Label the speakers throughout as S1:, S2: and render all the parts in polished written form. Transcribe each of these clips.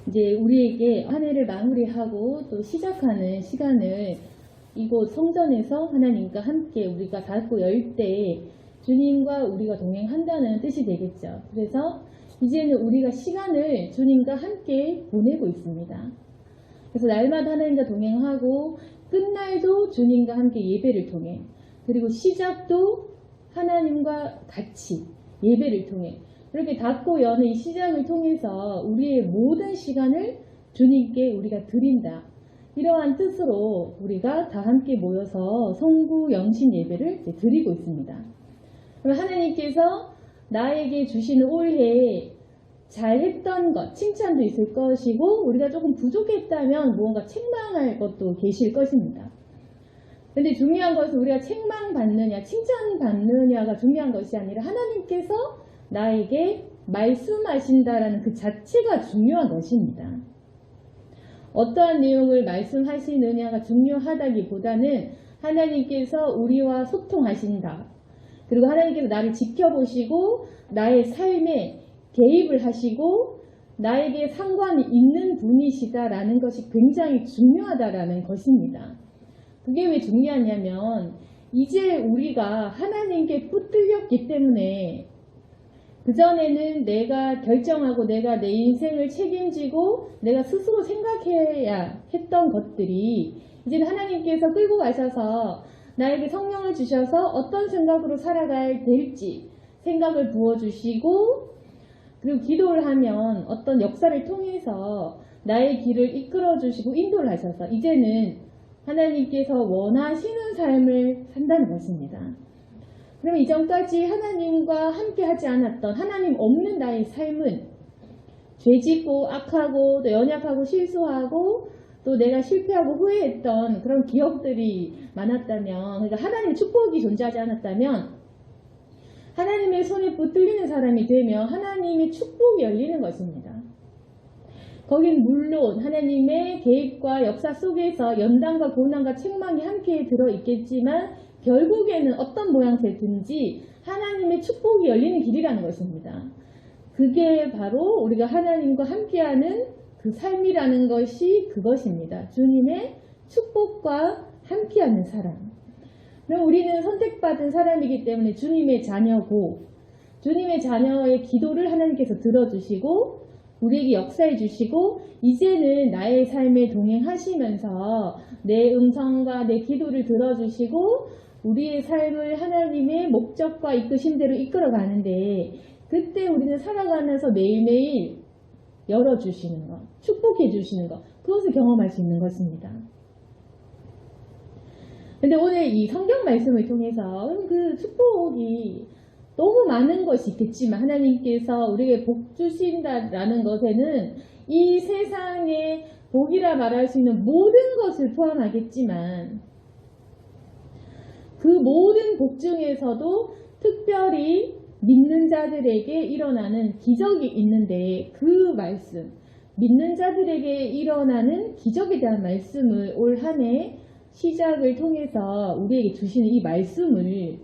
S1: 이제 우리에게 한 해를 마무리하고 또 시작하는 시간을 이곳 성전에서 하나님과 함께 우리가 닫고 열 때 주님과 우리가 동행한다는 뜻이 되겠죠. 그래서 이제는 우리가 시간을 주님과 함께 보내고 있습니다. 그래서 날마다 하나님과 동행하고 끝날도 주님과 함께 예배를 통해, 그리고 시작도 하나님과 같이 예배를 통해, 이렇게 닫고 여는 이 시작을 통해서 우리의 모든 시간을 주님께 우리가 드린다. 이러한 뜻으로 우리가 다 함께 모여서 성구 영신 예배를 드리고 있습니다. 그럼 하나님께서 나에게 주시는 올해 잘했던 것, 칭찬도 있을 것이고, 우리가 조금 부족했다면 무언가 책망할 것도 계실 것입니다. 근데 중요한 것은 우리가 책망받느냐, 칭찬받느냐가 중요한 것이 아니라 하나님께서 나에게 말씀하신다라는 그 자체가 중요한 것입니다. 어떠한 내용을 말씀하시느냐가 중요하다기보다는 하나님께서 우리와 소통하신다. 그리고 하나님께서 나를 지켜보시고 나의 삶에 개입을 하시고 나에게 상관이 있는 분이시다라는 것이 굉장히 중요하다라는 것입니다. 그게 왜 중요하냐면 이제 우리가 하나님께 붙들렸기 때문에 그전에는 내가 결정하고 내가 내 인생을 책임지고 내가 스스로 생각해야 했던 것들이 이제는 하나님께서 끌고 가셔서 나에게 성령을 주셔서 어떤 생각으로 살아가야 될지 생각을 부어주시고, 그리고 기도를 하면 어떤 역사를 통해서 나의 길을 이끌어주시고 인도를 하셔서 이제는 하나님께서 원하시는 삶을 산다는 것입니다. 그러면 이전까지 하나님과 함께 하지 않았던, 하나님 없는 나의 삶은 죄짓고 악하고 또 연약하고 실수하고 또 내가 실패하고 후회했던 그런 기억들이 많았다면, 그러니까 하나님의 축복이 존재하지 않았다면 하나님의 손에 붙들리는 사람이 되면 하나님의 축복이 열리는 것입니다. 거긴 물론 하나님의 계획과 역사 속에서 연단과 고난과 책망이 함께 들어있겠지만 결국에는 어떤 모양새든지 하나님의 축복이 열리는 길이라는 것입니다. 그게 바로 우리가 하나님과 함께하는 그 삶이라는 것이 그것입니다. 주님의 축복과 함께하는 사람. 그럼 우리는 선택받은 사람이기 때문에 주님의 자녀고, 주님의 자녀의 기도를 하나님께서 들어주시고 우리에게 역사해 주시고, 이제는 나의 삶에 동행하시면서 내 음성과 내 기도를 들어주시고 우리의 삶을 하나님의 목적과 이끄심대로 이끌어 가는데, 그때 우리는 살아가면서 매일매일 열어주시는 것, 축복해 주시는 것, 그것을 경험할 수 있는 것입니다. 근데 오늘 이 성경 말씀을 통해서 그 축복이 너무 많은 것이 있겠지만 하나님께서 우리에게 복 주신다라는 것에는 이 세상의 복이라 말할 수 있는 모든 것을 포함하겠지만 그 모든 복 중에서도 특별히 믿는 자들에게 일어나는 기적이 있는데, 그 말씀, 믿는 자들에게 일어나는 기적에 대한 말씀을 올 한 해 시작을 통해서 우리에게 주시는 이 말씀을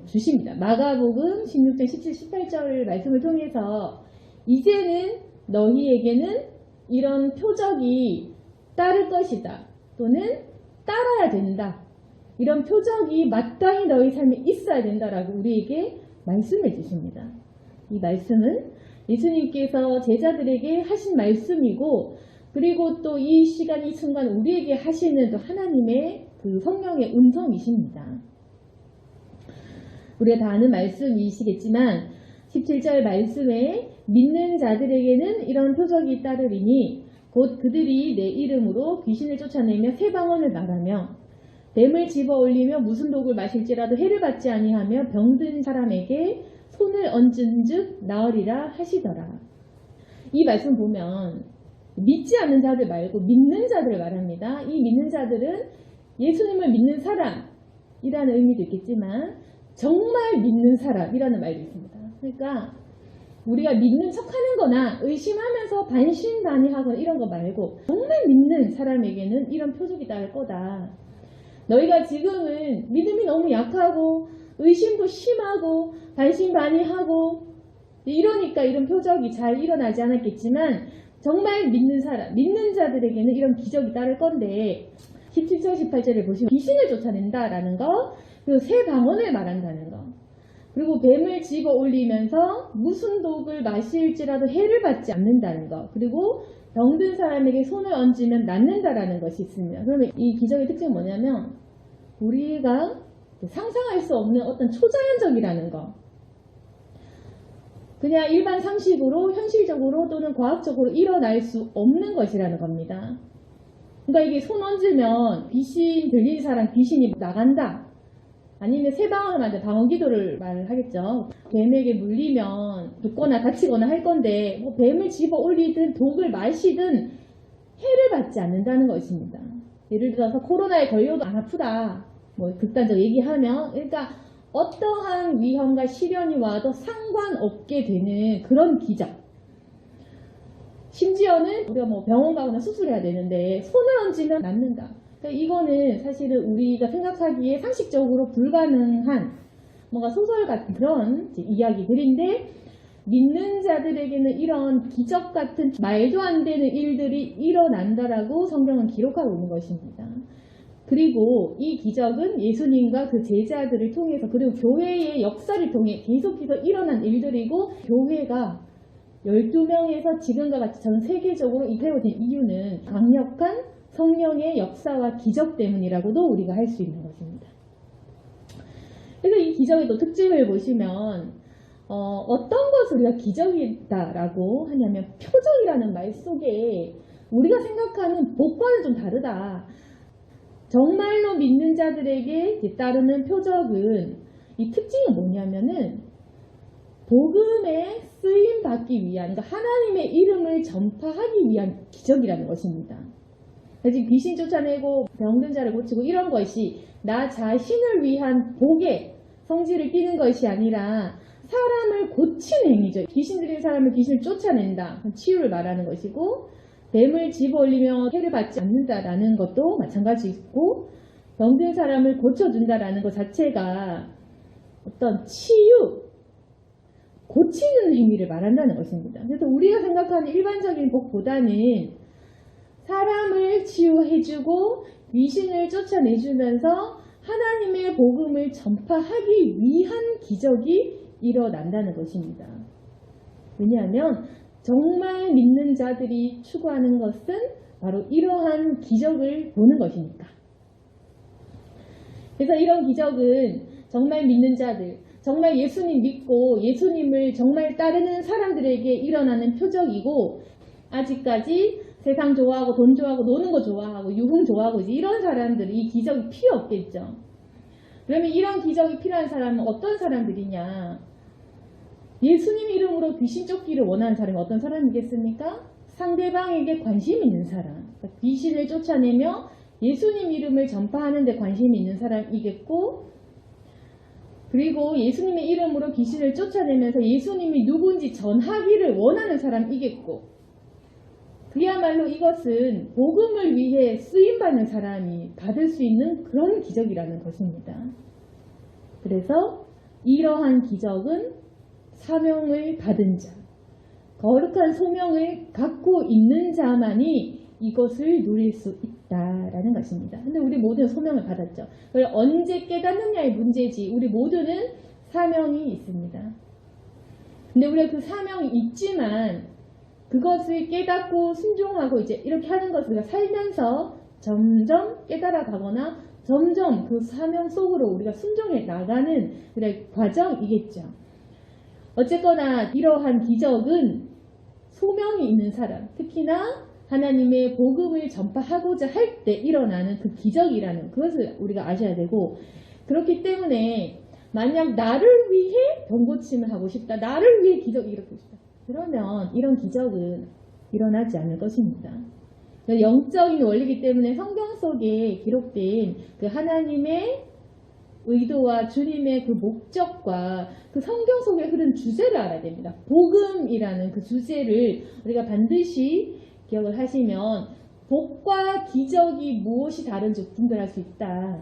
S1: 주십니다. 마가복음 16장 17, 18절 말씀을 통해서 이제는 너희에게는 이런 표적이 따를 것이다, 또는 따라야 된다, 이런 표적이 마땅히 너희 삶에 있어야 된다라고 우리에게 말씀해 주십니다. 이 말씀은 예수님께서 제자들에게 하신 말씀이고, 그리고 또 이 시간 이 순간 우리에게 하시는 또 하나님의 그 성령의 음성이십니다. 우리가 다 아는 말씀이시겠지만 17절 말씀에 믿는 자들에게는 이런 표적이 따르리니 곧 그들이 내 이름으로 귀신을 쫓아내며 새 방언을 말하며 뱀을 집어 올리며 무슨 독을 마실지라도 해를 받지 아니하며 병든 사람에게 손을 얹은 즉 나으리라 하시더라. 이 말씀 보면 믿지 않는 자들 말고 믿는 자들을 말합니다. 이 믿는 자들은 예수님을 믿는 사람이라는 의미도 있겠지만 정말 믿는 사람이라는 말도 있습니다. 그러니까 우리가 믿는 척하는 거나 의심하면서 반신반의하거나 이런 거 말고 정말 믿는 사람에게는 이런 표적이 따를 거다. 너희가 지금은 믿음이 너무 약하고 의심도 심하고 반신반의하고 이러니까 이런 표적이 잘 일어나지 않았겠지만 정말 믿는 사람, 믿는 자들에게는 이런 기적이 따를 건데 17절, 18절을 보시면 귀신을 쫓아낸다라는 거, 그리고 새 방언을 말한다는 거, 그리고 뱀을 집어 올리면서 무슨 독을 마실지라도 해를 받지 않는다는 것, 그리고 병든 사람에게 손을 얹으면 낫는다라는 것이 있습니다. 그러면 이 기적의 특징은 뭐냐면 우리가 상상할 수 없는 어떤 초자연적이라는 거, 그냥 일반 상식으로 현실적으로 또는 과학적으로 일어날 수 없는 것이라는 겁니다. 그러니까 이게 손 얹으면 귀신 들린 사람 귀신이 나간다, 아니면 새 방언을 만든 방언기도를 말하겠죠. 뱀에게 물리면 죽거나 다치거나 할 건데 뭐 뱀을 집어 올리든 독을 마시든 해를 받지 않는다는 것입니다. 예를 들어서 코로나에 걸려도 안 아프다, 뭐 극단적 얘기하면, 그러니까 어떠한 위험과 시련이 와도 상관없게 되는 그런 기적. 심지어는 우리가 뭐 병원 가거나 수술해야 되는데 손을 얹으면 낫는다. 그러니까 이거는 사실은 우리가 생각하기에 상식적으로 불가능한 뭔가 소설 같은 그런 이야기들인데, 믿는 자들에게는 이런 기적 같은 말도 안 되는 일들이 일어난다라고 성경은 기록하고 있는 것입니다. 그리고 이 기적은 예수님과 그 제자들을 통해서, 그리고 교회의 역사를 통해 계속해서 일어난 일들이고, 교회가 12명에서 지금과 같이 전 세계적으로 세워진 이유는 강력한 성령의 역사와 기적 때문이라고도 우리가 할 수 있는 것입니다. 그래서 이 기적의 또 특징을 보시면 어떤 것을 우리가 기적이다라고 하냐면, 표적이라는 말 속에 우리가 생각하는 복과는 좀 다르다. 정말로 믿는 자들에게 따르는 표적은, 이 특징은 뭐냐면은 복음에 쓰임 받기 위한, 그러니까 하나님의 이름을 전파하기 위한 기적이라는 것입니다. 지금 귀신 쫓아내고 병든 자를 고치고 이런 것이 나 자신을 위한 복의 성질을 띠는 것이 아니라 사람을 고치는 행위죠. 귀신 들린 사람을 귀신을 쫓아낸다, 치유를 말하는 것이고, 뱀을 집어 올리며 해를 받지 않는다라는 것도 마찬가지고, 병든 사람을 고쳐준다라는 것 자체가 어떤 치유, 고치는 행위를 말한다는 것입니다. 그래서 우리가 생각하는 일반적인 복보다는 사람을 치유해주고 귀신을 쫓아내주면서 하나님의 복음을 전파하기 위한 기적이 일어난다는 것입니다. 왜냐하면 정말 믿는 자들이 추구하는 것은 바로 이러한 기적을 보는 것이니까. 그래서 이런 기적은 정말 믿는 자들, 정말 예수님 믿고 예수님을 정말 따르는 사람들에게 일어나는 표적이고, 아직까지 세상 좋아하고 돈 좋아하고 노는 거 좋아하고 유흥 좋아하고 이런 사람들은 이 기적이 필요 없겠죠. 그러면 이런 기적이 필요한 사람은 어떤 사람들이냐? 예수님 이름으로 귀신 쫓기를 원하는 사람이 어떤 사람이겠습니까? 상대방에게 관심 있는 사람, 그러니까 귀신을 쫓아내며 예수님 이름을 전파하는 데 관심이 있는 사람이겠고, 그리고 예수님의 이름으로 귀신을 쫓아내면서 예수님이 누군지 전하기를 원하는 사람이겠고, 그야말로 이것은 복음을 위해 쓰임받는 사람이 받을 수 있는 그런 기적이라는 것입니다. 그래서 이러한 기적은 사명을 받은 자, 거룩한 소명을 갖고 있는 자만이 이것을 누릴 수 있다라는 것입니다. 근데 우리 모두는 소명을 받았죠. 그걸 언제 깨닫느냐의 문제지, 우리 모두는 사명이 있습니다. 근데 우리가 그 사명이 있지만 그것을 깨닫고 순종하고 이제 이렇게 하는 것을 우리가 살면서 점점 깨달아 가거나 점점 그 사명 속으로 우리가 순종해 나가는 그런 과정이겠죠. 어쨌거나 이러한 기적은 소명이 있는 사람, 특히나 하나님의 복음을 전파하고자 할 때 일어나는 그 기적이라는 그것을 우리가 아셔야 되고, 그렇기 때문에 만약 나를 위해 병고침을 하고 싶다, 나를 위해 기적이 일어나고 싶다, 그러면 이런 기적은 일어나지 않을 것입니다. 영적인 원리이기 때문에 성경 속에 기록된 그 하나님의 의도와 주님의 그 목적과 그 성경 속에 흐른 주제를 알아야 됩니다. 복음이라는 그 주제를 우리가 반드시 기억을 하시면 복과 기적이 무엇이 다른지 분별할 수 있다.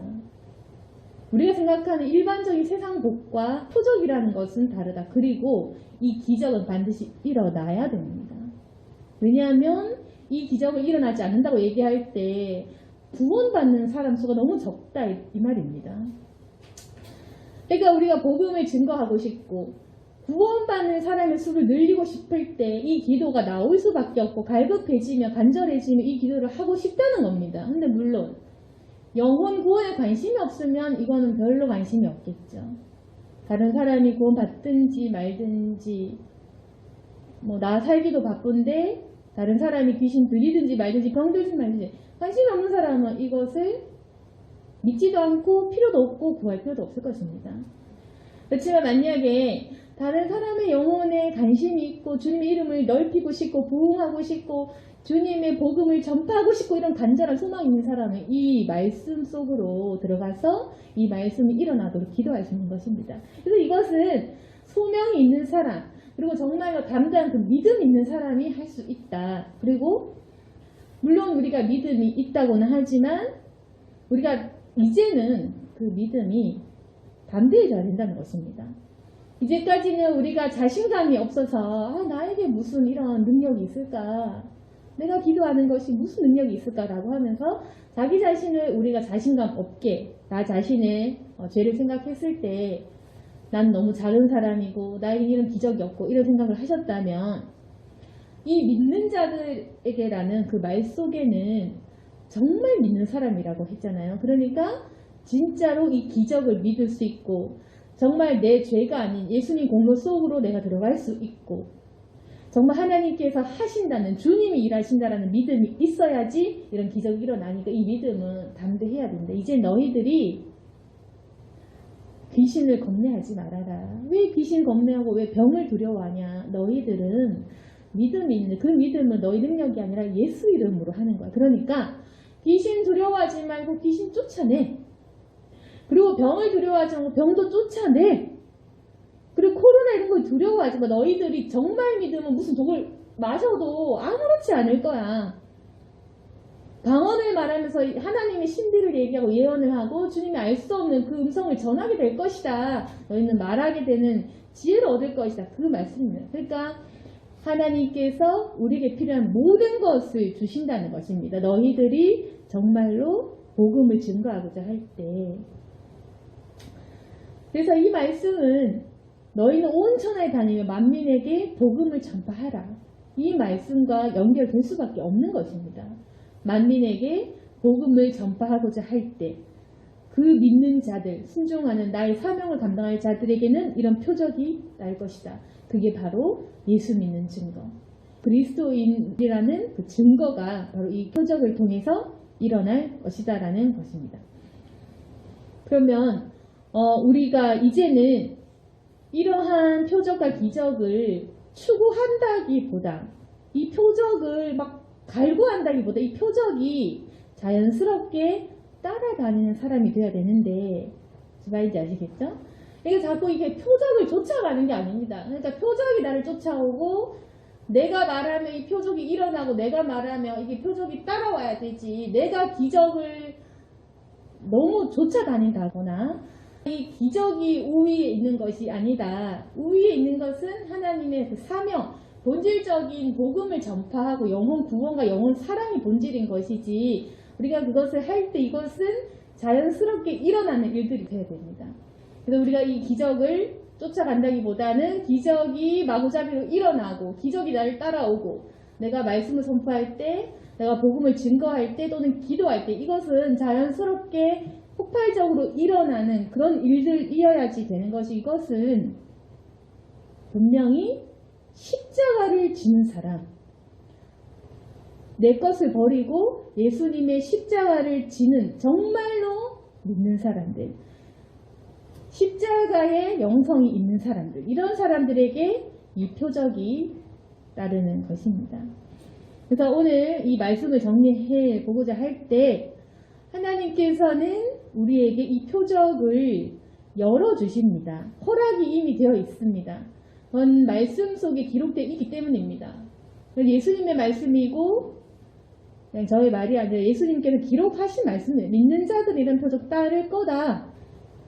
S1: 우리가 생각하는 일반적인 세상 복과 표적이라는 것은 다르다. 그리고 이 기적은 반드시 일어나야 됩니다. 왜냐하면 이 기적을 일어나지 않는다고 얘기할 때 구원받는 사람 수가 너무 적다 이 말입니다. 그러니까 우리가 복음을 증거하고 싶고 구원받는 사람의 수를 늘리고 싶을 때 이 기도가 나올 수밖에 없고 갈급해지며 간절해지며 이 기도를 하고 싶다는 겁니다. 근데 물론 영혼 구원에 관심이 없으면 이거는 별로 관심이 없겠죠. 다른 사람이 구원 받든지 말든지 뭐 나 살기도 바쁜데 다른 사람이 귀신 들리든지 말든지 병들든지 말든지 관심이 없는 사람은 이것을 믿지도 않고 필요도 없고 구할 필요도 없을 것입니다. 그렇지만 만약에 다른 사람의 영혼에 관심이 있고 주님의 이름을 넓히고 싶고 부흥하고 싶고 주님의 복음을 전파하고 싶고 이런 간절한 소망이 있는 사람은 이 말씀 속으로 들어가서 이 말씀이 일어나도록 기도할 수 있는 것입니다. 그래서 이것은 소명이 있는 사람 그리고 정말로 담대한 그 믿음 있는 사람이 할 수 있다. 그리고 물론 우리가 믿음이 있다고는 하지만 우리가 이제는 그 믿음이 담대해져야 된다는 것입니다. 이제까지는 우리가 자신감이 없어서 나에게 무슨 이런 능력이 있을까? 내가 기도하는 것이 무슨 능력이 있을까라고 하면서 자기 자신을 우리가 자신감 없게 나 자신의 죄를 생각했을 때 난 너무 작은 사람이고 나에게 이런 기적이 없고 이런 생각을 하셨다면 이 믿는 자들에게라는 그 말 속에는 정말 믿는 사람이라고 했잖아요. 그러니까 진짜로 이 기적을 믿을 수 있고 정말 내 죄가 아닌 예수님 공로 속으로 내가 들어갈 수 있고 정말 하나님께서 하신다는 주님이 일하신다라는 믿음이 있어야지 이런 기적이 일어나니까 이 믿음은 담대해야 된다. 이제 너희들이 귀신을 겁내하지 말아라. 왜 귀신 겁내하고 왜 병을 두려워하냐. 너희들은 믿음이 있는 그 믿음은 너희 능력이 아니라 예수 이름으로 하는 거야. 그러니까 귀신 두려워하지 말고 귀신 쫓아내. 그리고 병을 두려워하지 않고 병도 쫓아내. 그리고 코로나 이런 걸 두려워하지 마. 너희들이 정말 믿으면 무슨 독을 마셔도 아무렇지 않을 거야. 방언을 말하면서 하나님의 신비를 얘기하고 예언을 하고 주님이 알 수 없는 그 음성을 전하게 될 것이다. 너희는 말하게 되는 지혜를 얻을 것이다. 그 말씀입니다. 그러니까 하나님께서 우리에게 필요한 모든 것을 주신다는 것입니다. 너희들이 정말로 복음을 증거하고자 할 때. 그래서 이 말씀은 너희는 온 천하에 다니며 만민에게 복음을 전파하라. 이 말씀과 연결될 수밖에 없는 것입니다. 만민에게 복음을 전파하고자 할 때 그 믿는 자들, 순종하는 나의 사명을 감당할 자들에게는 이런 표적이 날 것이다. 그게 바로 예수 믿는 증거. 그리스도인이라는 그 증거가 바로 이 표적을 통해서 일어날 것이다 라는 것입니다. 그러면 우리가 이제는 이러한 표적과 기적을 추구한다기보다 이 표적을 막 갈구한다기보다 이 표적이 자연스럽게 따라다니는 사람이 되어야 되는데 무슨 말인지 아시겠죠? 이게 자꾸 이게 표적을 쫓아가는 게 아닙니다. 그러니까 표적이 나를 쫓아오고 내가 말하면 이 표적이 일어나고 내가 말하면 이게 표적이 따라와야 되지 내가 기적을 너무 쫓아다닌다거나 이 기적이 우위에 있는 것이 아니다. 우위에 있는 것은 하나님의 그 사명 본질적인 복음을 전파하고 영혼 구원과 영혼 사랑이 본질인 것이지 우리가 그것을 할 때 이것은 자연스럽게 일어나는 일들이 되어야 됩니다. 그래서 우리가 이 기적을 쫓아간다기보다는 기적이 마구잡이로 일어나고 기적이 나를 따라오고 내가 말씀을 선포할 때 내가 복음을 증거할 때 또는 기도할 때 이것은 자연스럽게 폭발적으로 일어나는 그런 일들이어야지 되는 것이 이것은 분명히 십자가를 지는 사람 내 것을 버리고 예수님의 십자가를 지는 정말로 믿는 사람들 십자가의 영성이 있는 사람들 이런 사람들에게 이 표적이 따르는 것입니다. 그래서 오늘 이 말씀을 정리해 보고자 할 때 하나님께서는 우리에게 이 표적을 열어주십니다. 허락이 이미 되어 있습니다. 그건 말씀 속에 기록되어 있기 때문입니다. 예수님의 말씀이고 그냥 저의 말이 아니라 예수님께서 기록하신 말씀이에요. 믿는 자들이 이런 표적 따를 거다.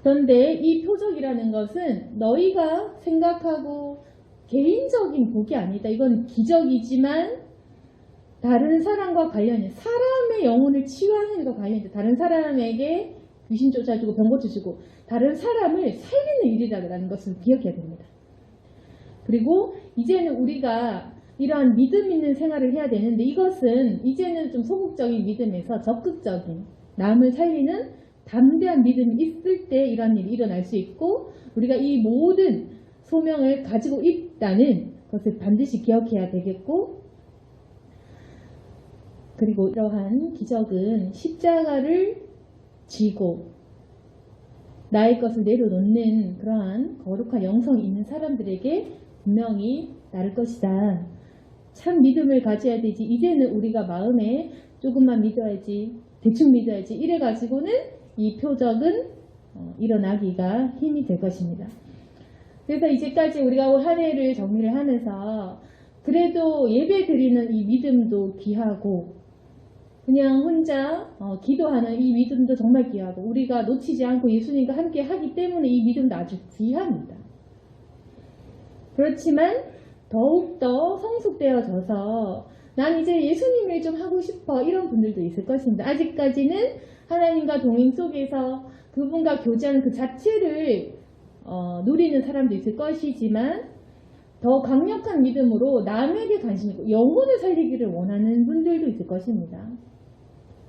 S1: 그런데 이 표적이라는 것은 너희가 생각하고 개인적인 복이 아니다. 이건 기적이지만 다른 사람과 관련해 사람의 영혼을 치유하는 일과 관련해 다른 사람에게 귀신 쫓아주고 병 고쳐주고 다른 사람을 살리는 일이라는 것을 기억해야 됩니다. 그리고 이제는 우리가 이러한 믿음 있는 생활을 해야 되는데 이것은 이제는 좀 소극적인 믿음에서 적극적인 남을 살리는 담대한 믿음이 있을 때 이런 일이 일어날 수 있고 우리가 이 모든 소명을 가지고 있다는 것을 반드시 기억해야 되겠고 그리고 이러한 기적은 십자가를 지고 나의 것을 내려놓는 그러한 거룩한 영성이 있는 사람들에게 분명히 나를 것이다. 참 믿음을 가져야 되지. 이제는 우리가 마음에 조금만 믿어야지, 대충 믿어야지 이래가지고는 이 표적은 일어나기가 힘이 될 것입니다. 그래서 이제까지 우리가 올 한 해를 정리를 하면서 그래도 예배 드리는 이 믿음도 귀하고 그냥 혼자 기도하는 이 믿음도 정말 귀하고 우리가 놓치지 않고 예수님과 함께 하기 때문에 이 믿음도 아주 귀합니다. 그렇지만 더욱더 성숙되어져서 난 이제 예수님 일 좀 하고 싶어 이런 분들도 있을 것입니다. 아직까지는 하나님과 동행 속에서 그분과 교제하는 그 자체를 누리는 사람도 있을 것이지만 더 강력한 믿음으로 남에게 관심 있고 영혼을 살리기를 원하는 분들도 있을 것입니다.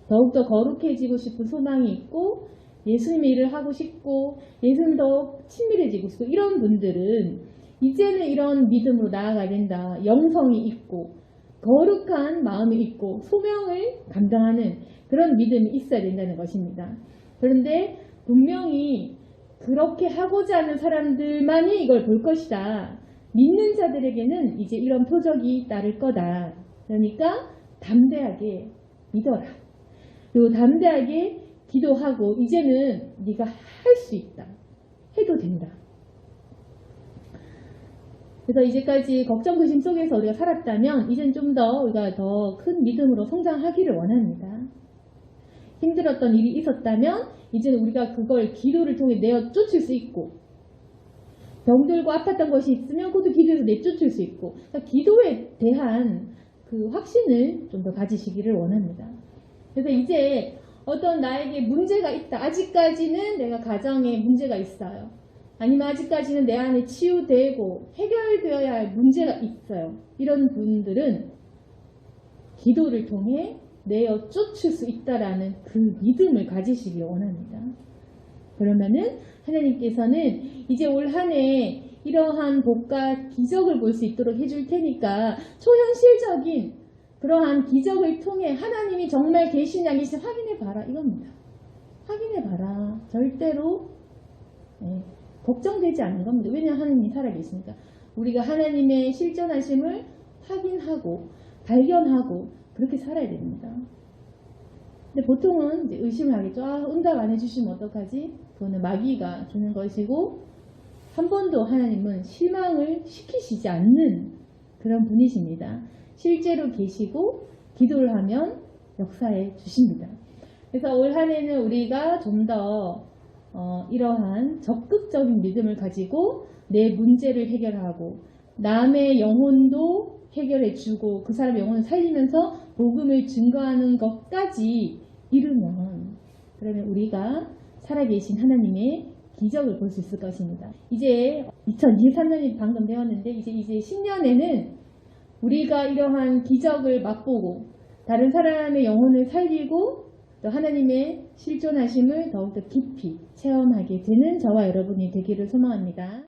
S1: 더욱더 거룩해지고 싶은 소망이 있고 예수님의 일을 하고 싶고 예수님 더 친밀해지고 싶고 이런 분들은 이제는 이런 믿음으로 나아가야 된다. 영성이 있고 거룩한 마음이 있고 소명을 감당하는 그런 믿음이 있어야 된다는 것입니다. 그런데 분명히 그렇게 하고자 하는 사람들만이 이걸 볼 것이다. 믿는 자들에게는 이제 이런 표적이 따를 거다. 그러니까 담대하게 믿어라. 그리고 담대하게 기도하고 이제는 네가 할 수 있다. 해도 된다. 그래서 이제까지 걱정 근심 속에서 우리가 살았다면 이제는 좀 더 우리가 더 큰 믿음으로 성장하기를 원합니다. 힘들었던 일이 있었다면 이제는 우리가 그걸 기도를 통해 내어 쫓을 수 있고 병들고 아팠던 것이 있으면 그것도 기도해서 내쫓을 수 있고 그러니까 기도에 대한 그 확신을 좀 더 가지시기를 원합니다. 그래서 이제 어떤 나에게 문제가 있다. 아직까지는 내가 가정에 문제가 있어요. 아니면 아직까지는 내 안에 치유되고 해결되어야 할 문제가 있어요. 이런 분들은 기도를 통해 내어 쫓을 수 있다라는 그 믿음을 가지시길 원합니다. 그러면은 하나님께서는 이제 올 한 해 이러한 복과 기적을 볼 수 있도록 해줄 테니까 초현실적인 그러한 기적을 통해 하나님이 정말 계시냐 계시냐 확인해봐라 이겁니다. 확인해봐라. 절대로 걱정되지 않는 겁니다. 왜냐하면 하나님이 살아계시니까. 우리가 하나님의 실존하심을 확인하고 발견하고 그렇게 살아야 됩니다. 근데 보통은 이제 의심을 하겠죠. 응답 안 해주시면 어떡하지? 그거는 마귀가 주는 것이고 한 번도 하나님은 실망을 시키시지 않는 그런 분이십니다. 실제로 계시고 기도를 하면 역사해 주십니다. 그래서 올 한 해는 우리가 좀 더 이러한 적극적인 믿음을 가지고 내 문제를 해결하고 남의 영혼도 해결해 주고 그 사람의 영혼을 살리면서 복음을 증거하는 것까지 이루면 그러면 우리가 살아계신 하나님의 기적을 볼 수 있을 것입니다. 이제 2023년이 방금 되었는데 이제 신년에는 우리가 이러한 기적을 맛보고 다른 사람의 영혼을 살리고 또 하나님의 실존하심을 더욱더 깊이 체험하게 되는 저와 여러분이 되기를 소망합니다.